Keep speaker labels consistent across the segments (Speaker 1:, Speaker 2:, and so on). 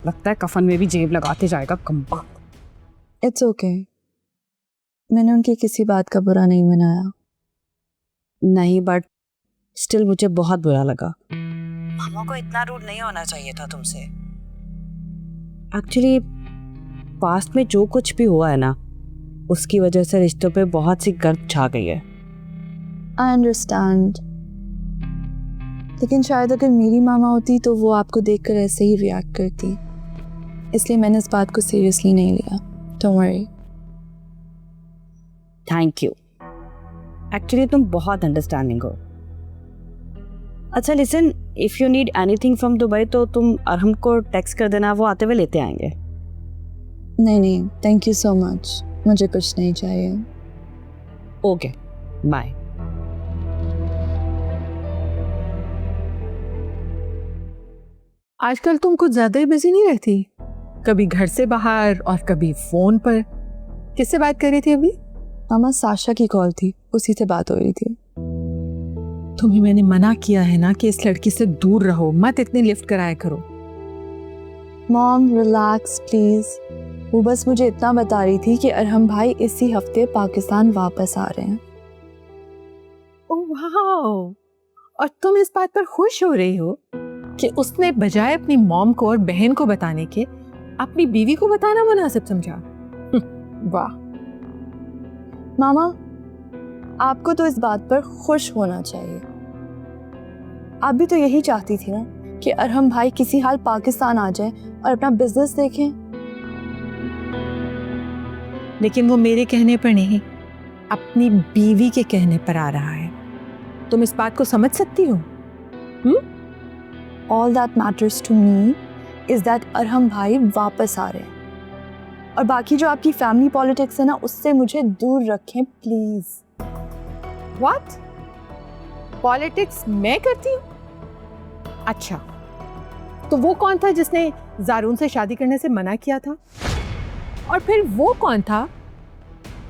Speaker 1: लगता है कफन में भी जेब लगाते जाएगा कम्बा।
Speaker 2: इट्स ओके, मैंने उनकी किसी बात का बुरा नहीं मनाया।
Speaker 1: नहीं, बट स्टिल मुझे बहुत बुरा लगा। मामा को इतना रूड नहीं होना चाहिए था तुमसे। एक्चुअली पास्ट में जो कुछ भी हुआ है ना, उसकी वजह से रिश्तों पे बहुत सी गर्द छा गई है।
Speaker 2: आई अंडरस्टैंड, लेकिन शायद अगर मेरी मामा होती तो वो आपको देखकर ऐसे ही रिएक्ट करती, इसलिए मैंने इस बात को सीरियसली नहीं लिया। Don't worry.
Speaker 1: Thank you, actually तुम बहुत अंडरस्टैंडिंग हो। अच्छा listen, if you need anything from Dubai तो तुम अरहम को टेक्स्ट कर देना, वो आते हुए लेते आएंगे।
Speaker 2: नहीं नहीं, थैंक यू सो मच, मुझे कुछ नहीं चाहिए।
Speaker 1: Okay, bye.
Speaker 3: आजकल तुम कुछ ज्यादा ही बिजी नहीं रहती, कभी घर से बाहर और कभी फोन पर। किससे बात कर रही थी अभी?
Speaker 2: मामा साशा की कॉल थी, उसी से बात हो रही थी।
Speaker 3: तुम्हें मैंने मना किया है ना कि इस लड़की से दूर रहो, मत इतनी लिफ्ट कराया करो।
Speaker 2: मॉम रिलैक्स प्लीज, वो बस मुझे इतना बता रही थी कि अरहम भाई इसी हफ्ते पाकिस्तान वापस आ रहे हैं।
Speaker 3: ओह वाओ, और तुम इस बात पर खुश हो रही हो कि उसने बजाय अपनी मॉम को और बहन को बताने के अपनी बीवी को बताना मुनासिब समझा। वाह
Speaker 2: मामा, आपको तो इस बात पर खुश होना चाहिए। आप भी तो यही चाहती थी ना कि अरहम भाई किसी हाल पाकिस्तान आ जाए और अपना बिजनेस देखें।
Speaker 3: लेकिन वो मेरे कहने पर नहीं, अपनी बीवी के कहने पर आ रहा है। तुम इस बात को समझ सकती हो?
Speaker 2: All that matters to me is that Arham भाई वापस आ रहे हैं, और बाकी जो आपकी फैमिली पॉलिटिक्स है ना, उससे मुझे दूर रखें प्लीज।
Speaker 3: What? पॉलिटिक्स मैं करती हूँ? अच्छा, तो वो कौन था जिसने जारून से शादी करने से मना किया था? और फिर वो कौन था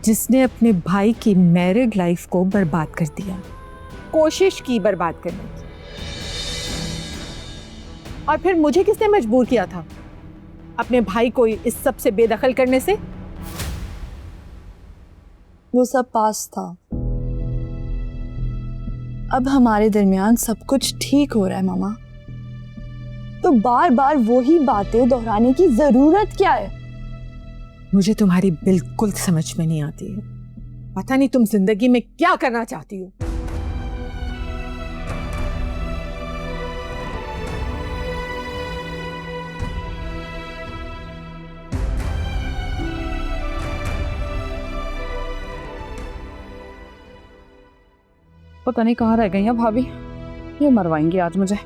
Speaker 3: जिसने अपने भाई की मैरिड लाइफ को बर्बाद कर दिया, कोशिश की बर्बाद करने की? और फिर मुझे किसने मजबूर किया था अपने भाई को इस सब से बेदखल करने से?
Speaker 2: वो सब पास था, अब हमारे दरमियान सब कुछ ठीक हो रहा है मामा, तो बार बार वही बातें दोहराने की जरूरत क्या है?
Speaker 3: मुझे तुम्हारी बिल्कुल समझ में नहीं आती है। पता नहीं तुम जिंदगी में क्या करना चाहती हो।
Speaker 1: पता नहीं कहाँ रह गई हैं भाभी, ये मरवाएंगी आज मुझे।